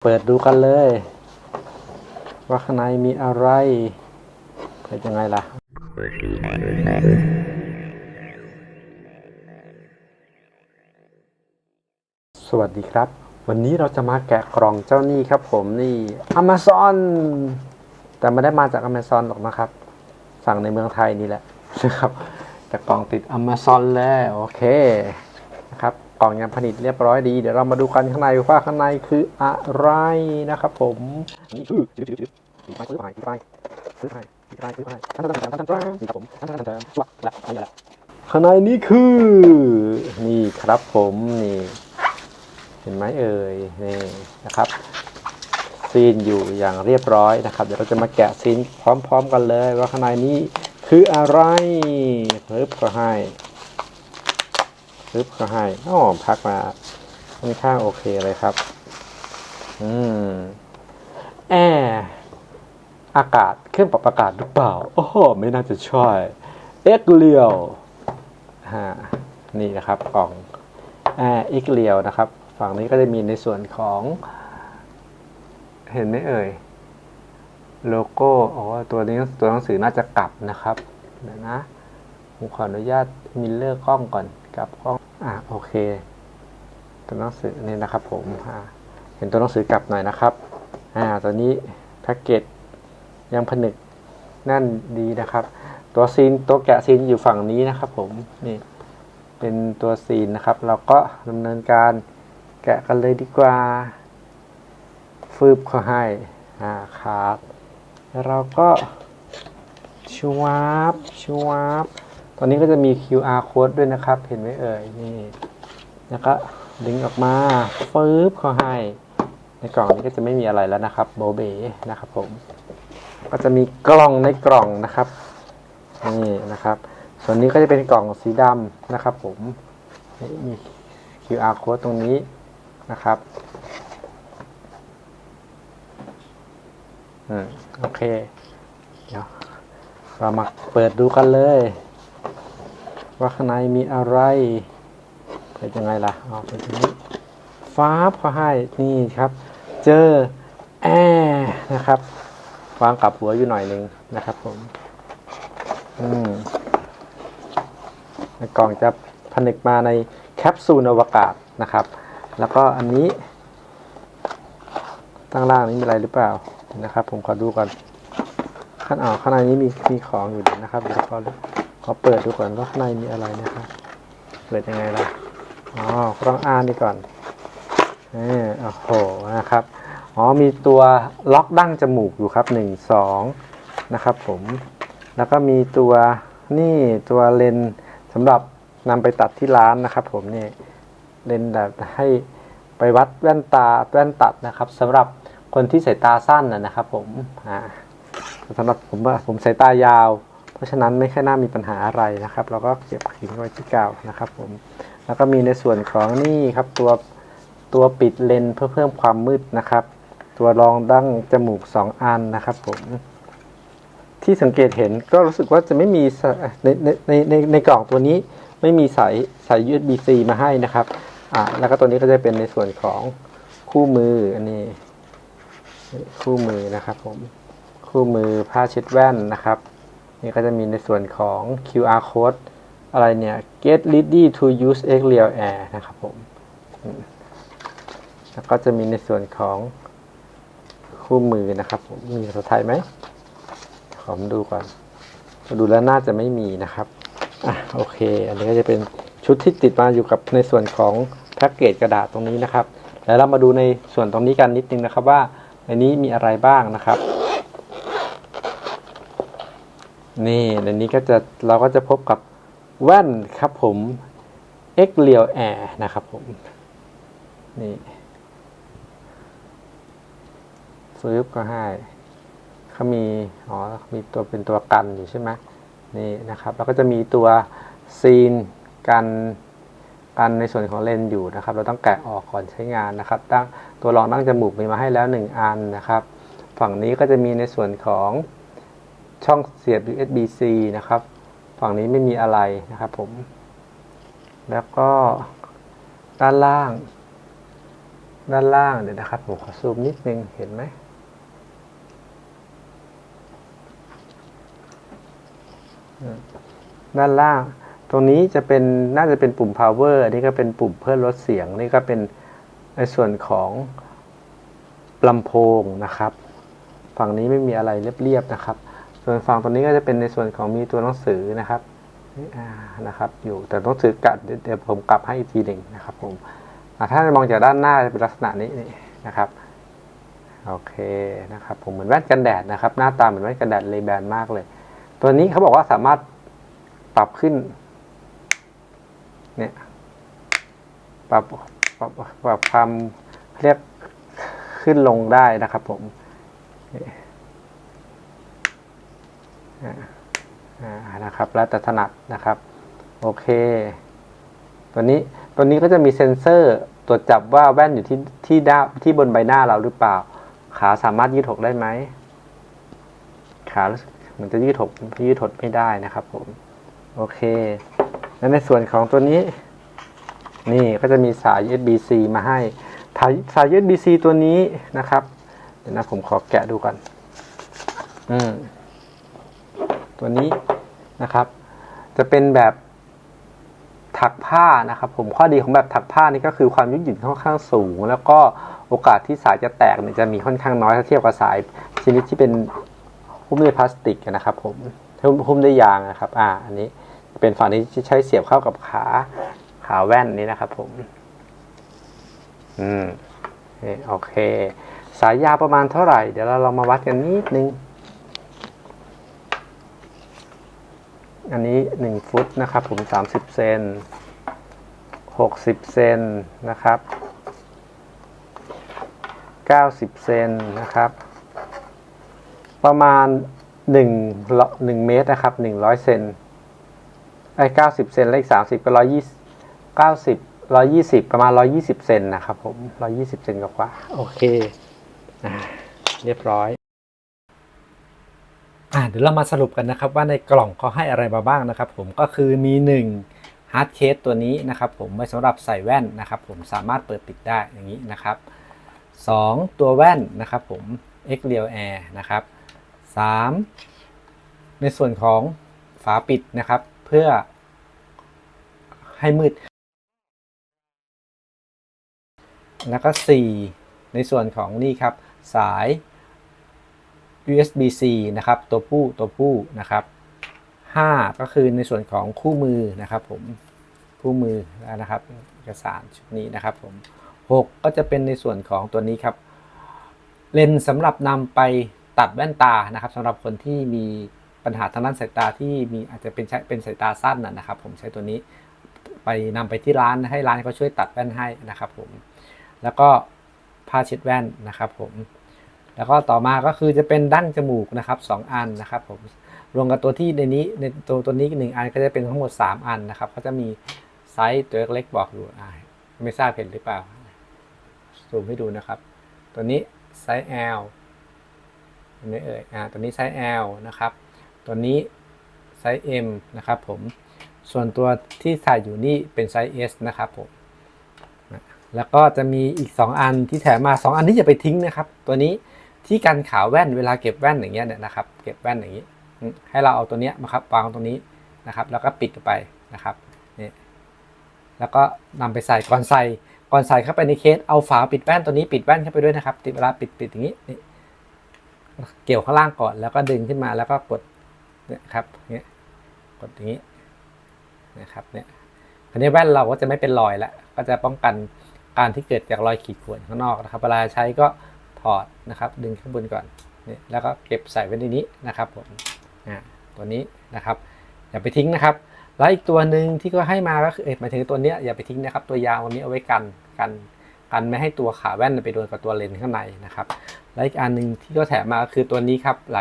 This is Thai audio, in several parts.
เปิดดูกันเลยว่าข้างในมีอะไรเปิดยังไงล่ะสวัสดีครับวันนี้เราจะมาแกะกล่องเจ้านี่ครับผมนี่ Amazon แต่ไม่ได้มาจาก Amazon หรอกนะครับสั่งในเมืองไทยนี่แหละนะครับแต่กล่องติด Amazon แล้วโอเคนะครับกล่องยังผลิตเรียบร้อยดีเดี๋ยวเรามาดูกันข้างในว่าข้างในคืออะไรนะครับผมนี่คือซื้อไปข้างในนี่คือนี่ครับผมนี่เห็นไหมเอ่ยนี่นะครับซีนอยู่อย่างเรียบร้อยนะครับเดี๋ยวเราจะมาแกะซีนพร้อมๆกันเลยว่าข้างในนี้คืออะไรเพิ่มก็ให้อ๋อพักมาค่อนข้างโอเคเลยครับแอร์อากาศเครื่องปรับอากาศหรือเปล่าโอ้โหไม่น่าจะใช่เอ็กเลียวนี่นะครับกล่องแอร์เอ็กเลียวนะครับฝั่งนี้ก็จะมีในส่วนของเห็นไหมเอ่ยโลโก้อ๋อตัวนี้ตัวหนังสือน่าจะกลับนะครับเดี๋ยวนะผมขออนุญาตมิลเลอร์กล้องก่อนกลับกล้องโอเคตัวหนังสือนี่นะครับผมเห็นตัวหนังสือกลับหน่อยนะครับตัวนี้แพ็กเกจยังผนึกแน่นดีนะครับตัวซีนตัวแกะซีนอยู่ฝั่งนี้นะครับผมนี่เป็นตัวซีนนะครับเราก็ดำเนินการแกะกันเลยดีกว่าฟืบเขาให้ขาดแล้วเราก็ชวาบตอนนี้ก็จะมี QR code ด้วยนะครับเห็นไหมเอ่ยนี่แล้วก็ดึงออกมาฟืบเขาให้ในกล่องนี้ก็จะไม่มีอะไรแล้วนะครับโบเบนะครับผมก็จะมีกล่องในกล่องนะครับนี่นะครับส่วนนี้ก็จะเป็นกล่องสีดำนะครับผมมี QR code ตรงนี้นะครับโอเคเดี๋ยวเรามาเปิดดูกันเลยว่าข้างในมีอะไรเปิดยังไงล่ะเปิดตรงนี้ฟ้าพอให้นี่ครับเจอแอร์นะครับวางกับหัวอยู่หน่อยนึงนะครับผมในกล่องจะผนึกมาในแคปซูลอวกาศนะครับแล้วก็อันนี้ตั้งล่างนี้มีอะไรหรือเปล่านะครับผมขอดูก่อนข้างในนี้มีของอยู่นะครับเดี๋ยวขอเปิดดูก่อนว่าข้างในมีอะไรนะครับเปิดยังไงล่ะต้องอ่านดีก่อนโอ้โหนะครับมีตัวล็อกดั้งจมูกอยู่ครับ1 2นะครับผมแล้วก็มีตัวเลนส์สำหรับนำไปตัดที่ร้านนะครับผมนี่เลนส์แบบให้ไปวัดแว่นตัดนะครับสำหรับคนที่สายตาสั้นนะครับผมสำหรับผมสายตายาวเพราะฉะนั้นไม่ค่อยน่ามีปัญหาอะไรนะครับเราก็เก็บทิ้งไว้ที่เก่านะครับผมแล้วก็มีในส่วนของนี่ครับตัวปิดเลนส์เพื่อเพิ่มความมืดนะครับตัวรองดั้งจมูก2 อันนะครับผมที่สังเกตเห็นก็รู้สึกว่าจะไม่มีในกล่องตัวนี้ไม่มีสาย USB-C มาให้นะครับแล้วก็ตัวนี้ก็จะเป็นในส่วนของคู่มืออันนี้คู่มือนะครับผมคู่มือผ้าเช็ดแว่นนะครับนี่ก็จะมีในส่วนของ QR code อะไรเนี่ย Get ready to use X-Real Air นะครับผมแล้วก็จะมีในส่วนของคู่มือนะครับผมมีภาษาไทยไหมผมดูก่อนดูแล้วน่าจะไม่มีนะครับโอเคอันนี้ก็จะเป็นชุดที่ติดมาอยู่กับในส่วนของแพ็กเกจกระดาษตรงนี้นะครับแล้วเรามาดูในส่วนตรงนี้กันนิดนึงนะครับว่าในนี้มีอะไรบ้างนะครับนี่ในนี้เราก็จะพบกับแว่นครับผม X-Real Air นะครับผมนี่ซื้อก็ให้เขามีตัวเป็นตัวกันอยู่ใช่ไหมนี่นะครับแล้วก็จะมีตัวซีนกันในส่วนของเลนส์อยู่นะครับเราต้องแกะออกก่อนใช้งานนะครับตัวรองดั้งจมูกมีมาให้แล้ว1 อันนะครับฝั่งนี้ก็จะมีในส่วนของช่องเสียบ USB-C นะครับฝั่งนี้ไม่มีอะไรนะครับผมแล้วก็ด้านล่าง ด้านล่างเดี๋ยวนะครับผมขอซูมนิดนึงเห็นไหมด้านล่างตรงนี้จะเป็นน่าจะเป็นปุ่ม power อันนี้ก็เป็นปุ่มเพื่อลดเสียงนี่ก็เป็นในส่วนของลำโพงนะครับฝั่งนี้ไม่มีอะไรเรียบๆนะครับส่วนฝั่งตรงนี้ก็จะเป็นในส่วนของมีตัวหนังสือนะครับนะครับอยู่แต่ต้องถือกลับเดี๋ยวผมกลับให้อีกทีหนึ่งนะครับผมถ้ามองจากด้านหน้าจะเป็นลักษณะนี้นะครับโอเคนะครับผมเหมือนแว่นกันแดดนะครับหน้าตาเหมือนแว่นกันแดดเลแบนมากเลยตัวนี้เขาบอกว่าสามารถปรับขึ้นเนี่ยปรับความเรียกขึ้นลงได้นะครับผมนะครับแล้วแต่ถนัดนะครับโอเคตัวนี้ก็จะมีเซ็นเซอร์ตรวจจับว่าแว่นอยู่ที่บนใบหน้าเราหรือเปล่าขาสามารถยืดหดได้ไหมขาเหมือนจะยืดหดไม่ได้นะครับผมโอเคแล้วในส่วนของตัวนี้นี่ก็จะมีสาย USB-C มาให้สาย USB-C ตัวนี้นะครับเดี๋ยวนะผมขอแกะดูก่อนตัวนี้นะครับจะเป็นแบบถักผ้านะครับผมข้อดีของแบบถักผ้านี่ก็คือความยืดหยุ่นค่อนข้างสูงแล้วก็โอกาสที่สายจะแตกเนี่ยจะมีค่อนข้างน้อยถ้าเทียบกับสายชนิดที่เป็นหุ้มด้วยพลาสติกนะครับผมหุ้มด้วยยางนะครับอันนี้เป็นฝั่งที่ใช้เสียบเข้ากับขาแว่นนี้นะครับผมโอเคสายยาวประมาณเท่าไหร่เดี๋ยวเราลองมาวัดกันนิดนึงอันนี้1ฟุตนะครับผม30เซน60เซนนะครับ90เซนนะครับประมาณ1เมตรนะครับ100เซน90เซนเลข30ก็120ประมาณ120เซนนะครับผม120เซนกว่าโอเคเรียบร้อยเดี๋ยวเรามาสรุปกันนะครับว่าในกล่องเขาให้อะไรมาบ้างนะครับผมก็คือมี1ฮาร์ดเคสตัวนี้นะครับผมไว้สำหรับใส่แว่นนะครับผมสามารถเปิดปิดได้อย่างนี้นะครับ2ตัวแว่นนะครับผม X Real Air นะครับ3ในส่วนของฝาปิดนะครับเพื่อให้มืดแล้วก็4ในส่วนของนี่ครับสาย USB-C นะครับตัวผู้นะครับ5ก็คือในส่วนของคู่มือนะครับผมคู่มือนะครับเอกสารชุดนี้นะครับผม6ก็จะเป็นในส่วนของตัวนี้ครับเลนส์สำหรับนำไปตัดแว่นตานะครับสำหรับคนที่มีปัญหาทางด้านสายตาที่มีอาจจะเป็นสายตาสั้นนะครับผมใช้ตัวนี้ไปนำไปที่ร้านให้ร้านเขาช่วยตัดแว่นให้นะครับผมแล้วก็ผ้าเช็ดแว่นนะครับผมแล้วก็ต่อมาก็คือจะเป็นดั้งจมูกนะครับ2อันนะครับผมรวมกับตัวที่ในนี้ในตัวนี้1อันก็จะเป็นทั้งหมด3อันนะครับเขาจะมีไซส์ตัวเล็กบอกอยู่ไม่ทราบเห็นหรือเปล่าซูมให้ดูนะครับตัวนี้ไซส์ L นี่ตัวนี้ไซส์ L นะครับตัวนี้ไซส์ M นะครับผมส่วนตัวที่ใส่อยู่นี่เป็นไซส์ S นะครับผมแล้วก็จะมีอีก2อันที่แถมมา2อันนี้อย่าไปทิ้งนะครับตัวนี้ที่กันขาวแว่นเวลาเก็บแว่นอย่างเงี้ยนะครับเก็บแว่นอย่างนี้ให้เราเอาตัวเนี้ยมาครับวางตรงนี้นะครับแล้วก็ปิดไปนะครับนี่แล้วก็นำไปใส่ก่อนใส่เข้าไปในเคสเอาฝาปิดแว่นตัวนี้ปิดแว่นเข้าไปด้วยนะครับเวลาปิดอย่างนี้เกี่ยวข้างล่างก่อนแล้วก็ดึงขึ้นมาแล้วก็กดเนี่ยครับเนี่ยกดอย่างนี้นะครับเนี่ยอันนี้แว่นเราก็จะไม่เป็นรอยแล้วก็จะป้องกันการที่เกิดจากรอยขีดข่วนข้างนอกนะครับเวลาใช้ก็ถอดนะครับดึงข้างบนก่อนนี่แล้วก็เก็บใส่ไว้ในนี้นะครับผมตัวนี้นะครับอย่าไปทิ้งนะครับแล้วอีกตัวหนึ่งที่ก็ให้มาก็คือหมายถึงตัวนี้อย่าไปทิ้งนะครับตัวยาวตัวนี้เอาไว้กันไม่ให้ตัวขาแว่นไปโดนกับตัวเลนส์ข้างในนะครับและอีกอันนึงที่ก็แถมมาก็คือตัวนี้ครับหล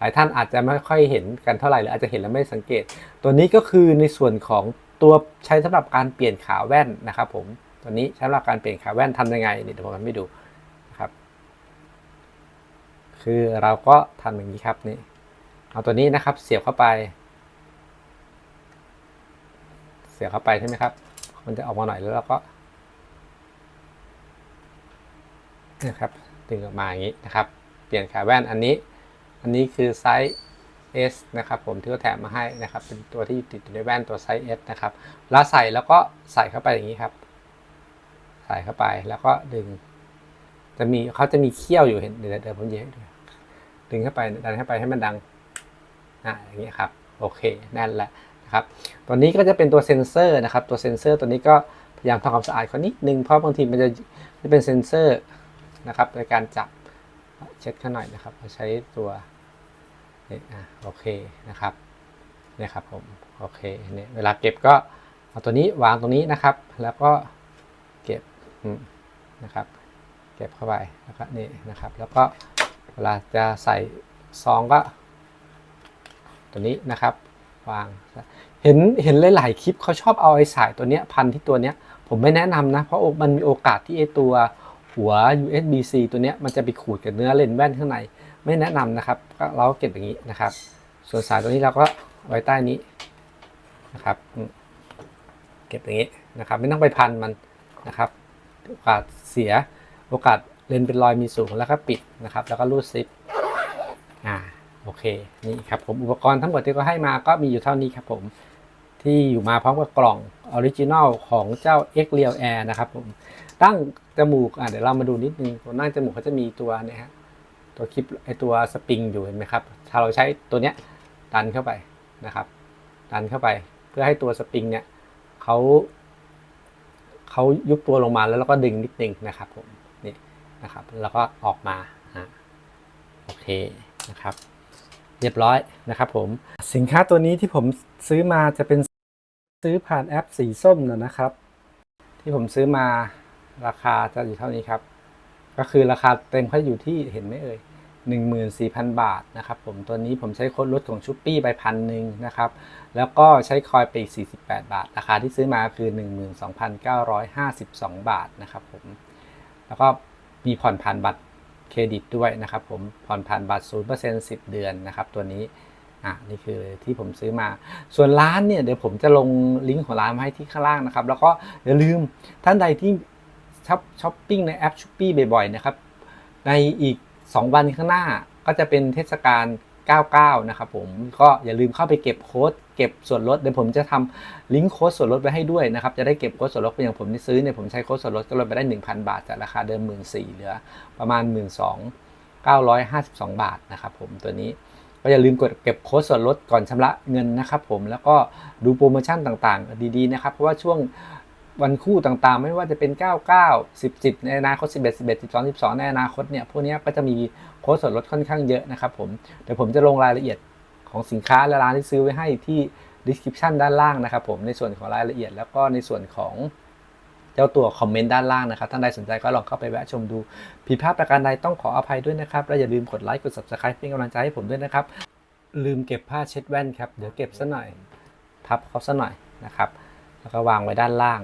ายท่านอาจจะไม่ค่อยเห็นกันเท่าไหร่หรืออาจจะเห็นแล้วไม่สังเกตตัวนี้ก็คือในส่วนของตัวใช้สำหรับการเปลี่ยนขาแว่นนะครับผมตัวนี้ใช้สำหรับการเปลี่ยนขาแว่นทำยังไงเดี๋ยวผมทำให้ดูนะครับคือเราก็ทำอย่างนี้ครับนี่เอาตัวนี้นะครับเสียบเข้าไปใช่ไหมครับมันจะออกมาหน่อยแล้วเราก็ นะครับดึงออกมาอย่างนี้นะครับเปลี่ยนขาแว่นอันนี้คือไซส์ S นะครับผมที่เขาแถมมาให้นะครับเป็นตัวที่ติดอยู่ในแว่นตัวไซส์ S นะครับแล้วใส่แล้วก็ใส่เข้าไปอย่างนี้ครับใส่เข้าไปแล้วก็ดึงเขาจะมีเขี้ยวอยู่เห็นเดี๋ยวผมให้ดูดึงเข้าไปดันเข้าไปให้มันดังอย่างนี้ครับโอเคนั่นแหละนะครับตัวนี้ก็จะเป็นตัวเซ็นเซอร์นะครับตัวเซ็นเซอร์ตัวนี้ก็พยายามทำความสะอาดเขานิดนึงเพราะบางทีมันจะเป็นเซ็นเซอร์นะครับในการจับเช็ดข้างหน่อยนะครับใช้ตัวโอเคนะครับเนี่ยครับผมโอเคเนี่ยเวลาเก็บก็เอาตัวนี้วางตรงนี้นะครับแล้วก็เก็บนะครับเก็บเข้าไปแล้วก็นี่นะครับแล้วก็เวลาจะใส่ซองก็ตัวนี้นะครับวางเห็นหลายๆคลิปเขาชอบเอาไอ้สายตัวเนี้ยพันที่ตัวเนี้ยผมไม่แนะนำนะเพราะมันมีโอกาสที่ไอ้ตัวหัว USB-C ตัวเนี้ยมันจะไปขูดกับเนื้อเลนส์แว่นข้างในไม่แนะนำนะครับเราก็เก็บอย่างนี้นะครับส่วนสายตัวนี้เราก็ไว้ใต้นี้นะครับเก็บอย่างนี้นะครับไม่ต้องไปพันมันนะครับโอกาสเสียโอกาสเลนส์เป็นรอยมีสูงแล้วก็ปิดนะครับแล้วก็รูดซิปโอเคนี่ครับผมอุปกรณ์ทั้งหมดที่เขาให้มาก็มีอยู่เท่านี้ครับผมที่อยู่มาพร้อมกับกล่องออริจินอลของเจ้า X Real Air นะครับผมตั้งจมูกเดี๋ยวเรามาดูนิดนึงตัวนั่งจมูกเขาจะมีตัวเนี่ยฮะตัวคลิปไอตัวสปริงอยู่เห็นไหมครับถ้าเราใช้ตัวเนี้ยดันเข้าไปนะครับดันเข้าไปเพื่อให้ตัวสปริงเนี่ยเขายุบตัวลงมาแล้วเราก็ดึงนิดนึงนะครับผมนี่นะครับแล้วก็ออกมาโอเคนะครับเรียบร้อยนะครับผมสินค้าตัวนี้ที่ผมซื้อมาจะเป็นซื้อผ่านแอปสีส้มนะครับที่ผมซื้อมาราคาจะอยู่เท่านี้ครับก็คือราคาเต็มเขาอยู่ที่เห็นไหมเอ่ย 14,000 บาทนะครับผมตัวนี้ผมใช้โค้ดลดของชุปปี้ไป1,000นะครับแล้วก็ใช้คอยไปอีก48 บาทราคาที่ซื้อมาคือ 12,952 บาทนะครับผมแล้วก็มีผ่อนผ่านบัตรเครดิตด้วยนะครับผมผ่อนผ่านบัตร 0% 10 เดือนนะครับตัวนี้นี่คือที่ผมซื้อมาส่วนร้านเนี่ยเดี๋ยวผมจะลงลิงก์ของร้านมาให้ที่ข้างล่างนะครับแล้วก็อย่าลืมท่านใดที่ช้อปปิ้งในแอป Shopee บ่อยๆนะครับในอีก2 วันข้างหน้าก็จะเป็นเทศกาล99นะครับผมก็อย่าลืมเข้าไปเก็บโค้ดเก็บส่วนลดเดี๋ยวผมจะทำลิงก์โค้ดส่วนลดไว้ให้ด้วยนะครับจะได้เก็บโค้ดส่วนลดอย่างผมที่ซื้อเนี่ยผมใช้โค้ดส่วนลดก็ลดไปได้ 1,000 บาทจากราคาเดิม 14,000 เหลือประมาณ 12,952 บาทนะครับผมตัวนี้ก็อย่าลืมกดเก็บโค้ดส่วนลดก่อนชำระเงินนะครับผมแล้วก็ดูโปรโมชั่นต่างๆดีๆนะครับเพราะว่าช่วงวันคู่ต่างๆไม่ว่าจะเป็น99 10ในอนาคต11 11 12 12ในอนาคตเนี่ยพวกนี้ก็จะมีโค้ดส่วนลดค่อนข้างเยอะนะครับผมเดี๋ยวผมจะลงรายละเอียดของสินค้าและร้านที่ซื้อไว้ให้ที่ description ด้านล่างนะครับผมในส่วนของรายละเอียดแล้วก็ในส่วนของเจ้าตัวคอมเมนต์ด้านล่างนะครับท่านใดสนใจก็ลองเข้าไปแวะชมดูผิดพลาดประการใดต้องขออภัยด้วยนะครับและอย่าลืมกดไลค์กด subscribe เป็นกำลังใจให้ผมด้วยนะครับลืมเก็บผ้าเช็ดแว่นครับเดี๋ยวเก็บซะหน่อยพับเขาซะหน่อยนะครับแล้วก็วางไว้ด้านล่าง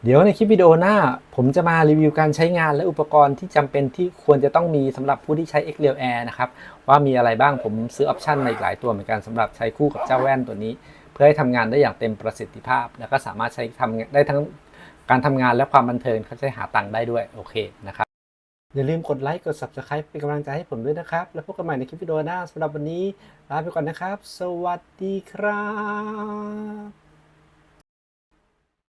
เดี๋ยวในคลิปวิดีโอหน้าผมจะมารีวิวการใช้งานและอุปกรณ์ที่จำเป็นที่ควรจะต้องมีสำหรับผู้ที่ใช้ X Real Air นะครับว่ามีอะไรบ้างผมซื้อออปชันมาอีกหลายตัวเหมือนกันสำหรับใช้คู่กับเจ้าแว่นตัวนี้เพื่อให้ทำงานได้อย่างเต็มประสิทธิภาพแล้วก็สามารถใช้ทำได้ทั้งการทำงานและความบันเทิงเขาใช้หาตังค์ได้ด้วยโอเคนะครับอย่าลืมกดไลค์กด subscribe เป็นกำลังใจให้ผมด้วยนะครับแล้วพบกันใหม่ในคลิปวิดีโอหน้าสำหรับวันนี้ลาไปก่อนนะครับสวัสดีครับ